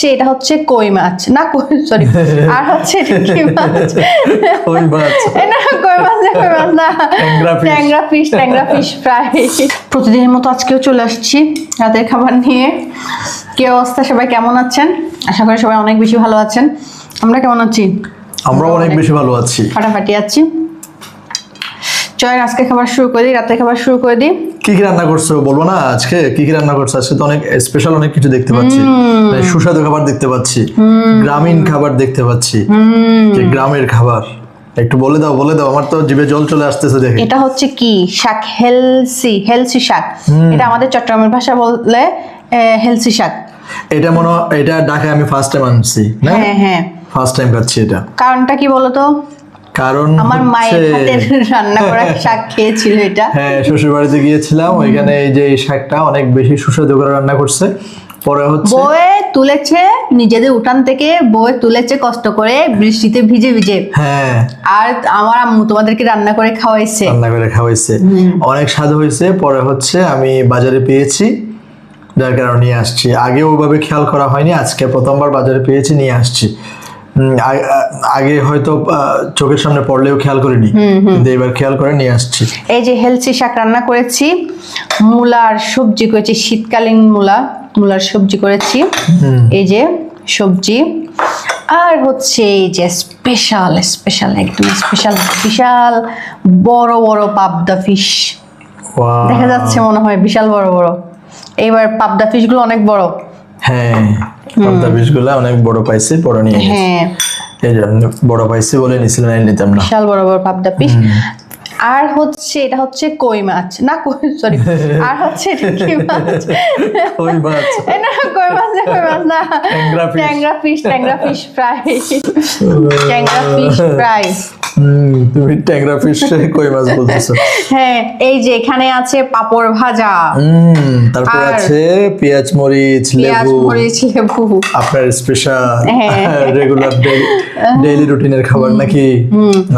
হচ্ছে এটা হচ্ছে কই মাছ না সরি আর হচ্ছে এটা কি মাছ কই মাছ না কই মাছ না ট্যাংরা ফিশ ফ্রাই প্রতিদিনের মতো আজকেও চলে আসছি রাতের খাবার নিয়ে কি অবস্থা সবাই কেমন আছেন আশা করি সবাই অনেক বেশি ভালো আছেন আমরা কেমন আছি আমরা অনেক বেশি ভালো আছি ফাটাফাটি আছি চলেন আজকে খাবার শুরু করে দিই রাতের খাবার শুরু করে দিই কি কি রান্না করছো বলবো না আজকে কি কি রান্না করছো আজকে তো অনেক স্পেশাল অনেক কিছু দেখতে পাচ্ছি সুস্বাদু খাবার দেখতে পাচ্ছি গ্রামীণ খাবার দেখতে পাচ্ছি যে গ্রামের খাবার একটু বলে দাও আমার তো জিভে জল চলে আসতেছে দেখে এটা হচ্ছে কি শাক হেলসি শাক এটা আমাদের চট্টগ্রামের ভাষা বললে হেলসি শাক এটা এটা ঢাকায় আমি ফার্স্ট টাইম আনছি না হ্যাঁ ফার্স্ট টাইম খাচ্ছি এটা কারণটা কি বলতো কারণ আমার মায়ের হাতের রান্না করা শাক খেয়েছিল এটা হ্যাঁ শ্বশুর বাড়িতে গিয়েছিলাম ওইখানে এই যে এই শাকটা অনেক বেশি সুস্বাদু করে রান্না করছে পরে হচ্ছে বয়ে তুলেছে নিজেদের উঠান থেকে বয়ে তুলেছে কষ্ট করে বৃষ্টিতে ভিজে হ্যাঁ আর আমার আম্মু তোমাদেরকে রান্না করে খাওয়াইছে অনেক স্বাদ হয়েছে পরে হচ্ছে আমি বাজারে পেয়েছি যার কারণে নিয়ে আসছি আগে ওইভাবে খেয়াল করা হয়নি আজকে প্রথমবার বাজারে পেয়েছি নিয়ে আসছি আগে হয়তো চোখের সামনে পড়লেও খেয়াল করিনি কিন্তু এবার খেয়াল করে নিয়ে আসছি এই যে হেলসি শাক রান্না করেছি মূলার সবজি করেছি শীতকালীন মূলার সবজি করেছি এই যে সবজি আর হচ্ছে এই যে স্পেশাল একদম স্পেশাল বিশাল বড় বড় পাবদা ফিশ দেখা যাচ্ছে মনে হয় বিশাল বড় বড় এইবার পাবদা ফিশ গুলো অনেক বড় হ্যাঁ পাবদা ফিশ গুলো অনেক বড় পাইছি বড় নিয়ে হ্যাঁ এই যে বড় পাইছি বলে নিছিলাম নিতাম না বিশাল বড় বড় পাবদা ফিশ আর হচ্ছে এটা হচ্ছে কই মাছ না সরি আর হচ্ছে এটা কি মাছ কই মাছ না কই মাছ না ট্যাংরা ফিশ ফ্রাই তুমি ট্যাংরা ফিশ কই মাছ বলতেছো হ্যাঁ এই যে এখানে আছে পাপড় ভাজা তারপর আছে পেঁয়াজ মরিচ লেবু আপনার স্পেশাল রেগুলার ডেইলি রুটিনের খাবার নাকি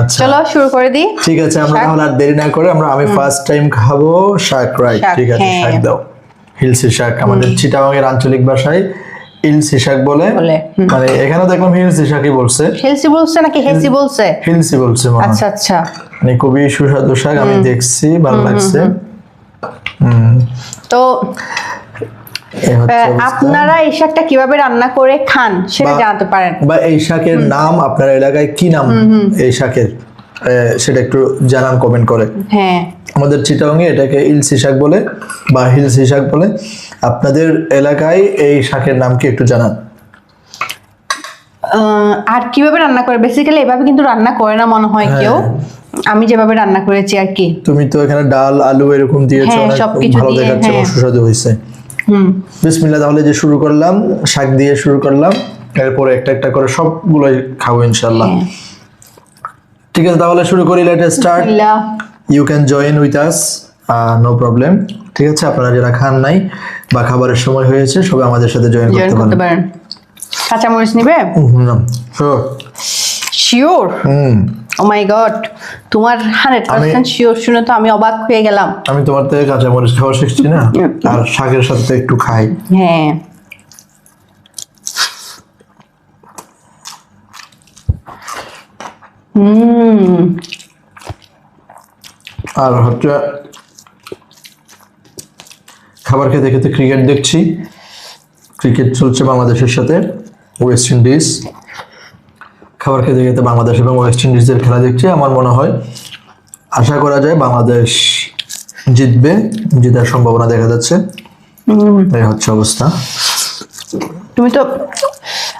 আচ্ছা চলো শুরু করে দিই ঠিক আছে আমরা তাহলে আর দেরি না করে আমি ফার্স্ট টাইম খাবো শাক রাইট ঠিক আছে শাক দাও হিলসি শাক আমাদের চিটাগাংয়ের আঞ্চলিক ভাষায় হিলসি শাক বলে মানে এখানে দেখলাম হিলসি শাকই বলছে হিলসি বলছে নাকি হেলসি বলছে হিলসি বলছে আচ্ছা মানে খুবই সুস্বাদু শাক আমি দেখছি ভালো লাগছে তো আপনারা এই শাকটা কিভাবে রান্না করে খান সেটা জানাতে পারেন বা এই শাকের নাম আপনার এলাকায় কি নাম এই শাকের সেটা একটু জানান কমেন্ট করে হ্যাঁ আমাদের চিটাগাংয়ে এটাকে ইলসি শাক বলে বা হিলসি শাক বলে আপনাদের এলাকায় এই শাকের নাম কি একটু জানান আর কিভাবে রান্না করে বেসিক্যালি এভাবে কিন্তু রান্না করে না মনে হয় কেউ আমি যেভাবে রান্না করেছি আর কি তুমি তো এখানে ডাল আলু এরকম দিয়েছো অনেক ভালো দেখাচ্ছে সুস্বাদু হয়েছে বিসমিল্লাহ তাহলে যে শুরু করলাম শাক দিয়ে শুরু করলাম এরপরে একটা একটা করে সবগুলোই খাবো ইনশাআল্লাহ ঠিক আছে তাহলে শুরু করি let us start you can join with us no problem ঠিক আছে আপনারা যারা খান নাই বা খাবারের সময় হয়েছে সবাই আমাদের সাথে জয়েন করতে পারেন কাঁচা মরিচ নিবে শিওর ও মাই গড তোমার 100% শিওর শুনে তো আমি অবাক হয়ে গেলাম আমি তোমার থেকে কাঁচা মরিচ খাওয়া শিখছি না আর শাকের সাথে একটু খাই হ্যাঁ আর হচ্ছে খাবার খেতে খেতে ক্রিকেট দেখছি ক্রিকেট চলছে বাংলাদেশের সাথে ওয়েস্ট ইন্ডিজ খাবার খেতে খেতে বাংলাদেশ এবং ওয়েস্ট ইন্ডিজের খেলা দেখছি আমার মনে হয় আশা করা যায় বাংলাদেশ জিতবে জেতার সম্ভাবনা দেখা যাচ্ছে এই হচ্ছে অবস্থা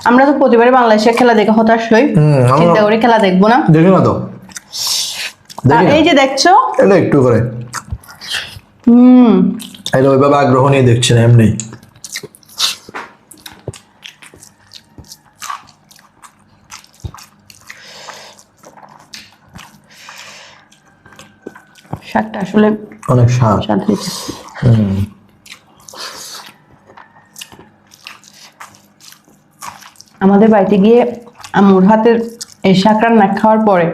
আমরা তো প্রতিবারই বাংলাদেশের খেলা দেখে হতাশ হই চিন্তা করে খেলা দেখবো না দেখি না তো এই যে দেখছো এটা একটু করে এটা ওইভাবে আগ্রহ নিয়ে দেখছি না এমনি শাকটা আসলে অনেক স্বাদ হয়েছে আমাদের বাড়িতে গিয়ে আম্মুর হাতের এই শাক রান্না খাওয়ার পরে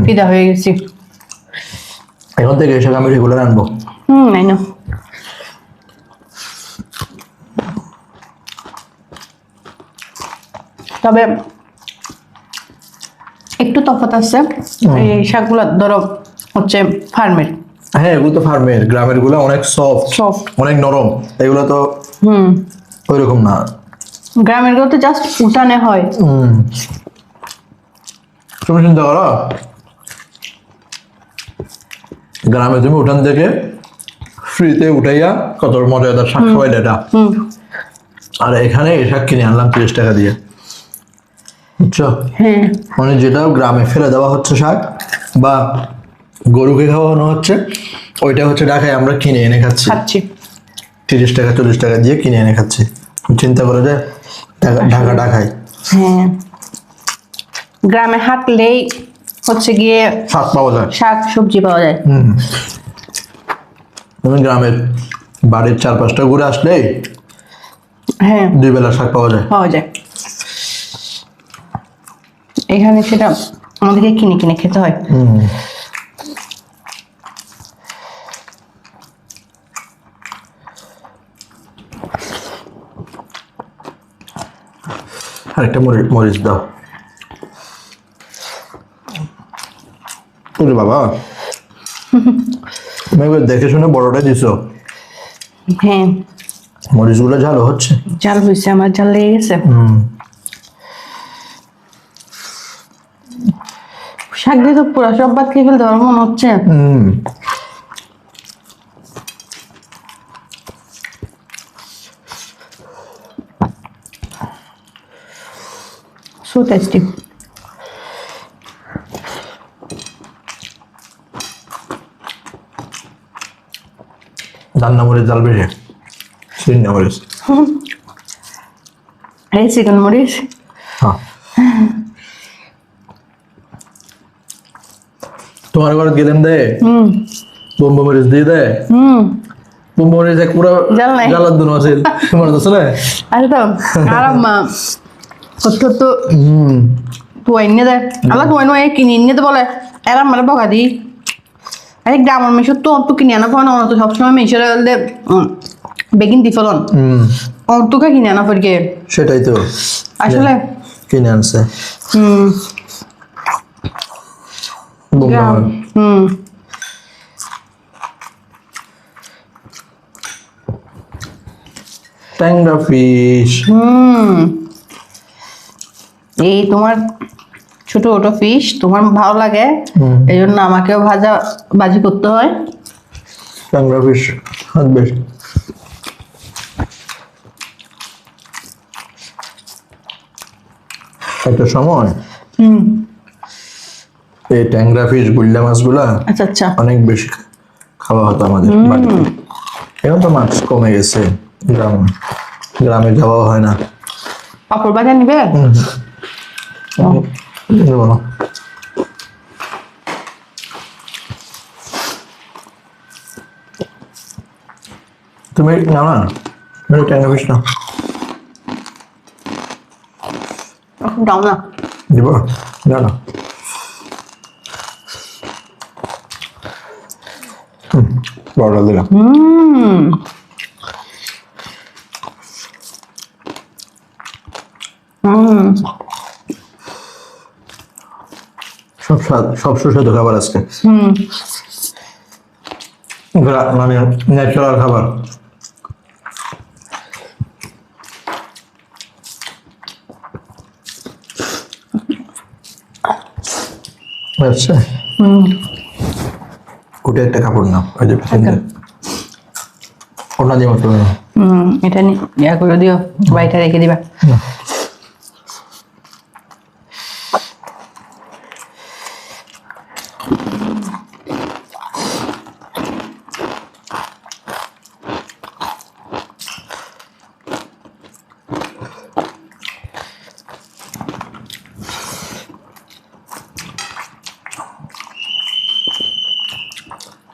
ফিদা হয়ে গেছি এখন থেকে এই শাক আমি রেগুলার আনবো আই নো তবে একটু তফাৎ আছে। এই শাকগুলো ধরো হচ্ছে ফার্মের। হ্যাঁ, এগুলো তো ফার্মের, গ্রামের গুলো অনেক সফট, অনেক নরম। এগুলো তো ওইরকম না। গ্রামের গুলো তো জাস্ট উঠানে হয়। তুমি চিন্তা করো, গ্রামে তুমি উঠান থেকে ফ্রিতে উঠাইয়া কত মজাদার শাক খাওয়াই এটা। আর এখানে এই শাক কিনে আনলাম 30 টাকা দিয়ে, বুঝছো? হ্যাঁ, মানে যেটা গ্রামে ফেলে দেওয়া হচ্ছে শাক বা গরুকে খাওয়ানো হচ্ছে, ওইটা হচ্ছে ঢাকায় আমরা কিনে এনে খাচ্ছি। 30 টাকা 40 টাকা দিয়ে কিনে এনে খাচ্ছি। চিন্তা করে যে ঢাকায় হ্যাঁ, গ্রামে হাঁটলেই হচ্ছে গিয়ে শাক পাওয়া যায়, শাক সবজি পাওয়া যায়। তুমি গ্রামের বাড়ির 4-5টা ঘুরে আসলেই হ্যাঁ 2 বেলা শাক পাওয়া যায়। এখানে সেটা আমাদেরকে কিনে কিনে খেতে হয়। আরেকটা মরিচ দাও। ওরে বাবা, তুমি একবার দেখে শুনে বড়টা দিছো। হ্যাঁ, মরিচগুলো ঝাল হচ্ছে। ঝাল হয়েছে, আমার ঝাল লেগে গেছে। শাক দিয়ে তো পুরো সব ভাত খেয়ে ফেলতে আমার মনে হচ্ছে। So tasty. রান্না মরিচ জাল বেশি, চিন্না মরিচ। এই চিকেন মরিচ। হ্যাঁ, তোমার ঘর গেলেন দে বোম্বা মরিচ দিয়ে দেয়। বোম্বা মরিচ এক পুরো জ্বালার দুনো আছে, মনে তো চলে। আরে তো আরাম মা তো তুই এনে দে, আল্লাহ তুই নয় কিনে এনে দে বলে এরাম মানে বকা দি। আরে গ্রামের মেশো তো কিনে আনা পাওয়া না, তো সবসময় মেশো বেগিন দি ফলন অন্তকে কিনে আনা পড়কে। সেটাই তো আসলে কিনে আনছে। ট্যাংরা ফিশ। এই তোমার ছোট ছোট ফিশ তোমার ভালো লাগে, এই জন্য আমাকেও ভাজি করতে হয়। ট্যাংরা ফিশ বেশ। একটা সময় এই ট্যাংরা ফিশ গুল্লা মাছগুলা আচ্ছা অনেক বেশি খাওয়া হতো আমাদের বাড়িতে। এখন তো মাছ কমে গেছে, গ্রামে যাওয়াও হয় না। পাপড় ভাজা নিবে? তুমি না ট্যাংরা ফিশ না দাও না, দিব না। বড় দিলাম। সব সুস্বাদু খাবার আজকে, মানে ন্যাচারাল খাবার। আচ্ছা, ওটা একটা কাপড় নাও, ওই যে ওটা দিয়ে মতো এটা ইয়া করে দিও, বাইটা রেখে দিবা।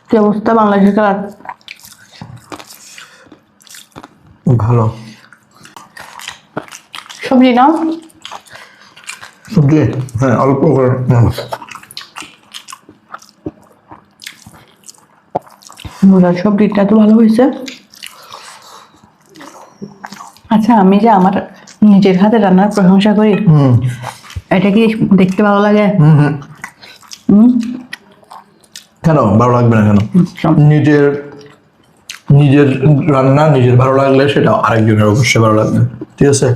কি অবস্থা বাংলাদেশের খেলার? ভালো। সবজি নাও, সবজি হ্যাঁ অল্প করে। মূলার সবজিটা তো ভালো হয়েছে। আচ্ছা, আমি যে আমার নিজের হাতে রান্নার প্রশংসা করি, হুম এটা কি দেখতে ভালো লাগে? হুম হুম। হুম, কেন ভালো লাগবে না কেন? নিজের নিজের রান্না নিজের ভালো লাগলে সেটা আরেকজনের অবশ্যই ভালো লাগবে, ঠিক আছে?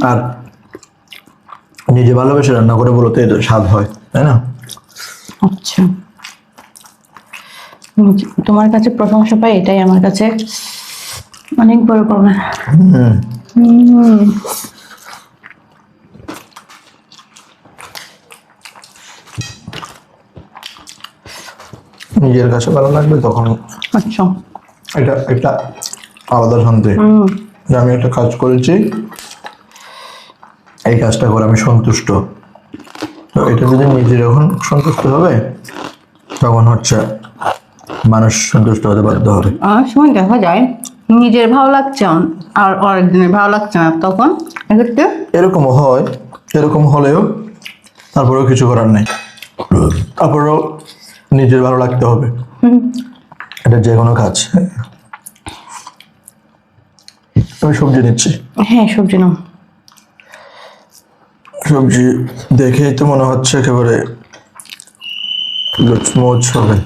আর নিজে ভালোবেসে রান্না করে বলতে এটা স্বাদ হয়, তাই না? আচ্ছা, তোমার কাছে প্রশংসা পাই, এটাই আমার কাছে অনেক বড় পাওনা। হুম হুম, নিজের কাছে ভালো লাগবে তখন আচ্ছা। এটা একটা আলাদা শান্তি হুম, যে আমি একটা কাজ করেছি, এই কাজটা করে আমি সন্তুষ্ট। তো এটা যদি নিজে যখন সন্তুষ্ট হবে তখন হচ্ছে মানুষ সন্তুষ্ট হতে বাধ্য হবে। অনেক সময় দেখা যায় নিজের ভালো লাগছে আর আরেকজনের ভালো লাগছে না, তখন এক্ষেত্রে এরকমও হয়, এরকম হলেও তারপরেও কিছু করার নেই, তারপরেও নিজের ভালো লাগতে হবে, এটা যে কোনো কাজ। আমি সবজি নিচ্ছি, হ্যাঁ সবজি নাও। সবজি দেখেই তো মনে হচ্ছে একেবারে লুচমুচ হবে।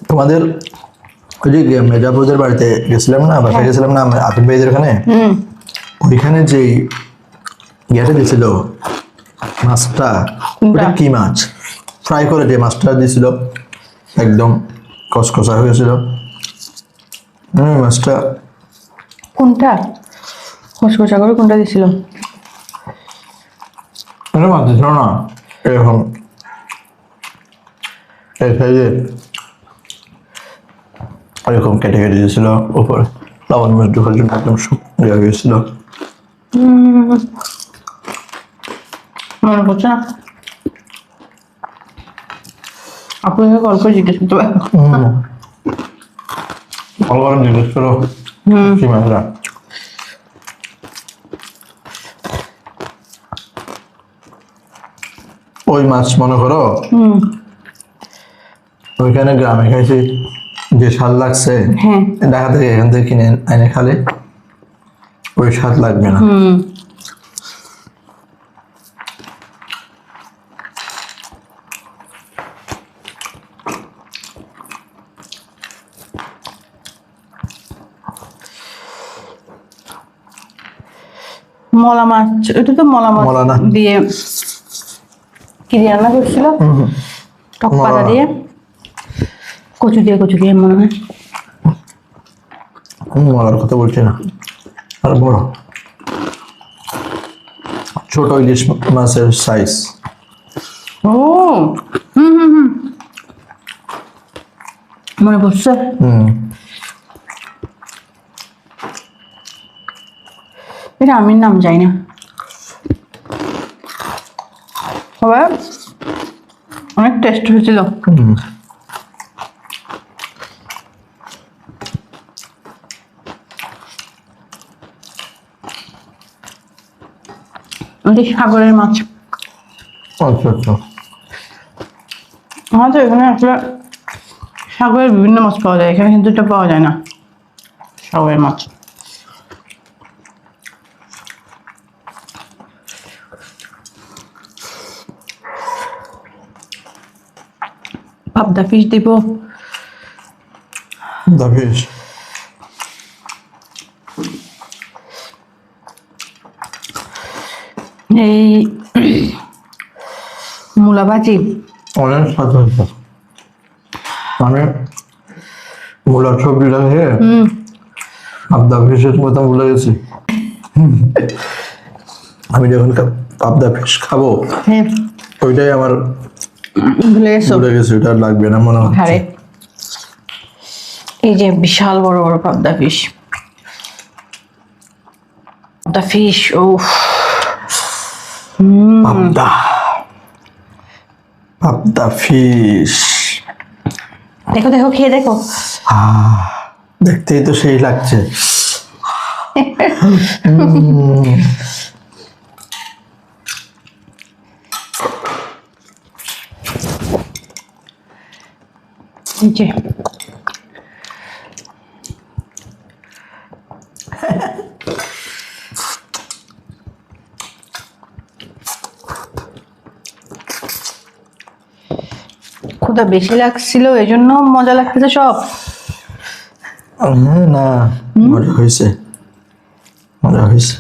তোমাদের ওই যে মেজাপুরদের বাড়িতে গেছিলাম না, বাসায় গেছিলাম না আতিফ ভাইদের ওখানে, ওইখানে যেই ইয়েটা দিছিল মাছটা, ওটা কি মাছ ফ্রাই করে যে মাছটা দিছিল একদম কসকসা হয়ে গেছিল, মাছটা কোনটা খসখসা করে কোনটা দিছিল? এটা মাছ দিছিল না, এরকম এই সাইজে এরকম কেটে কেটে দিয়েছিল, উপরে লবণ মরিচ ঢোকার জন্য একদম শুকিয়ে গেছিল। মনে করছে না, আপনাকে কল করে জিজ্ঞেস করতে পারে। ভালো করে জিজ্ঞেস করো কি মাছটা। ওই মাছ মনে করো ওইখানে গ্রামে খাইছি, যে স্বাদ লাগছে হ্যাঁ ঢাকা থেকে এখান থেকে কিনে এনে খালে ওই স্বাদ লাগবে না। মলা মাছ, এটা তো মলা মলা না। মাছ দিয়ে কি দিয়ে রান্না করছিল, টক মলা পাতা না। দিয়ে, কচু দিয়ে মনে হয়। মলার কথা বলছি না, আর বড় ছোট ইলিশ মাছের সাইজ। ও মনে পড়ছে। এটা আমি নাম জানি না, তবে অনেক টেস্ট হয়েছিল। এটা সাগরের মাছ। আচ্ছা আচ্ছা, আমাদের এখানে আসলে সাগরের বিভিন্ন মাছ পাওয়া যায়, এখানে কিন্তু এটা পাওয়া যায় না, সাগরের মাছ। পাবদা ফিশ দিব, দা ফিশ এই মূলা ভাজি অনেক স্বাদ হয়েছে। আমি মূলার সবজিটা খেয়ে পাবদা ফিশের কথা ভুলে গেছি। আমি যখন পাবদা ফিশ খাবো হ্যাঁ ওইটাই আমার ভুলে গেছো। ভুলে গেছি, ওটা আর লাগবে না মনে হচ্ছে। আরে এই যে বিশাল বড় বড় পাবদা ফিশ, পাবদা ফিশ, ও পাবদা পাবদা ফিশ দেখো দেখো খেয়ে দেখো। দেখতেই তো সেই লাগছে। এই যে ক্ষুধা বেশি লাগছিল এই জন্য মজা লাগতেছে সব। না মজা হয়েছে, মজা হয়েছে।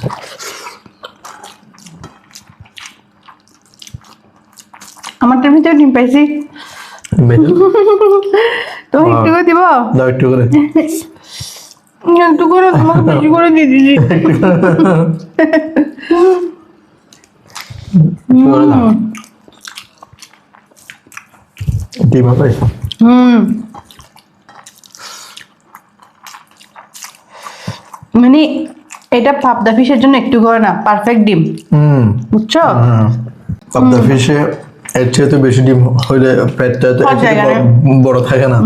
আমারটার ভিতরে ডিম পাইছি, তো একটু করে দিব, দাও একটু করে, একটু করে তোমাকে বেশি করে দিয়ে দিছি। ডিম হবে। মানে এটা পাবদা ফিশের জন্য একটু করে না, পারফেক্ট ডিম, বুঝছো? পাবদা ফিশে এর চেয়ে তো বেশি ডিম হইলে পেটটা তো বড় থাকে না।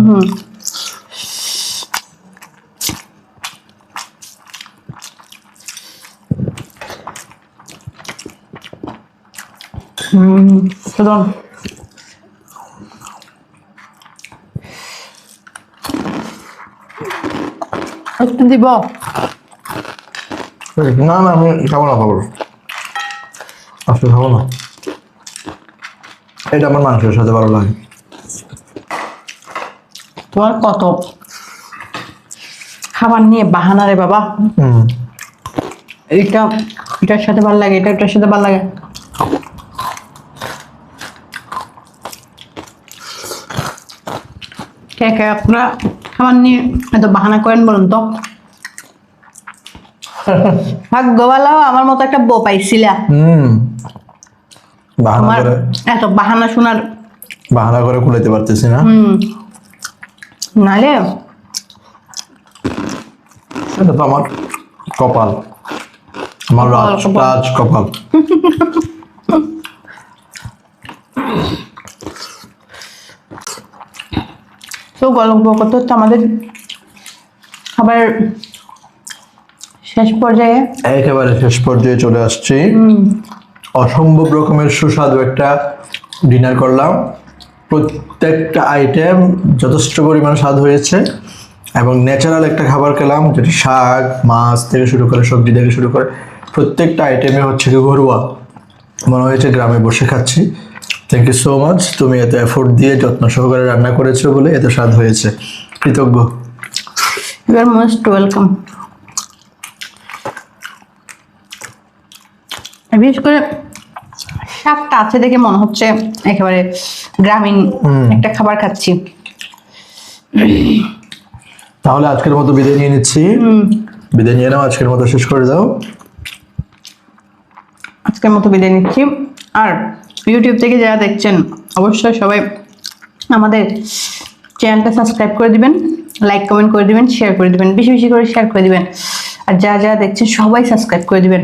একটু দিব? না না আমি খাবো না, খাবো আসলে খাবো না, এটা আমার মাংসের সাথে ভালো লাগে। তোমার কত খাবার নিয়ে বাহানা রে বাবা। এইটা এটার সাথে ভালো লাগে, এটা এটার সাথে ভালো লাগে। কে কে আপনারা খাবার নিয়ে এত বাহানা করেন বলুন তো? ভাগ্য ভালো আমার মতো একটা বউ পাইছিলা। বাহানা করে, এত বাহানা শোনার, বাহানা করে কুলাইতে পারতেছি না। নালে এটা তো আমার কপাল, আমার রাজ কপাল। তো গল্প করতে হচ্ছে আমাদের খাবার শেষ পর্যায়ে, একেবারে শেষ পর্যায়ে চলে আসছি। অসম্ভব রকমের সুস্বাদু একটা ডিনার করলাম, প্রত্যেকটা আইটেম যথেষ্ট পরিমাণ স্বাদ হয়েছে এবং ন্যাচারাল একটা খাবার খেলাম, যেটা শাক মাছ থেকে শুরু করে সবজি থেকে শুরু করে প্রত্যেকটা আইটেমে হচ্ছে কি ঘরোয়া, মনে হয়েছে গ্রামে বসে খাচ্ছি। থ্যাংক ইউ সো মাচ, তুমি এত এফোর্ট দিয়ে যত্ন সহকারে রান্না করেছো বলে এত স্বাদ হয়েছে, কৃতজ্ঞ। You are most welcome. বিশেষ করে শাকটা আছে দেখে মনে হচ্ছে একেবারে গ্রামীণ একটা খাবার খাচ্ছি। তাহলে আজকের মতো বিদায় নিয়ে নিচ্ছি। বিদায় নিয়ে নাও, আজকের মতো শেষ করে দাও। আজকের মতো বিদায় নিচ্ছি। আর ইউটিউব থেকে যারা দেখছেন অবশ্যই সবাই আমাদের চ্যানেলটা সাবস্ক্রাইব করে দিবেন, লাইক কমেন্ট করে দিবেন, শেয়ার করে দিবেন, বেশি বেশি করে শেয়ার করে দিবেন। আর যারা যারা দেখছেন সবাই সাবস্ক্রাইব করে দিবেন।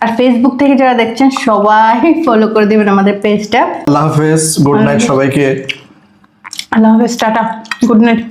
আর ফেসবুক থেকে যারা দেখছেন সবাই ফলো করে দিবেন আমাদের পেজটা। আল্লাহ হাফেজ, গুড নাইট সবাইকে। আল্লাহ হাফেজ, টাটা, গুড নাইট।